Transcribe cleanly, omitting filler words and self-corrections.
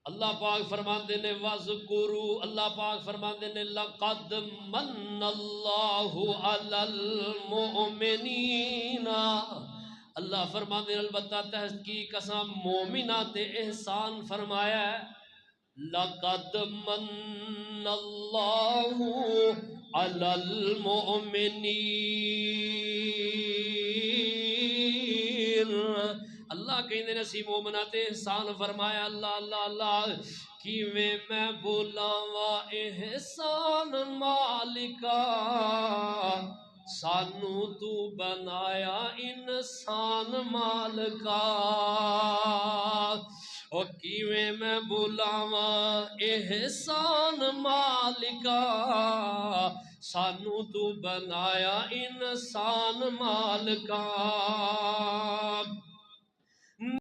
اللہ پاک فرماندے نے وَذْكُرُوا، اللہ پاک فرماندے نے لَقَدْ مَنَّ اللَّهُ عَلَى الْمُؤْمِنِينَ، اللہ فرماندے نے البتہ تحقیق قسم مومنہ تے احسان فرمایا ہے. لَقَدْ مَنَّ اللَّهُ عَلَى الْمُؤْمِنِينَ، اللہ کہندے نے اسی مومنہ تے احسان فرمایا. اللہ اللہ اللہ کیویں میں بولاواں احسان مالکا، سانو تو بنایا انسان مالکا. او کیویں میں بولاواں احسان مالکا، سانو تو بنایا انسان مالکا.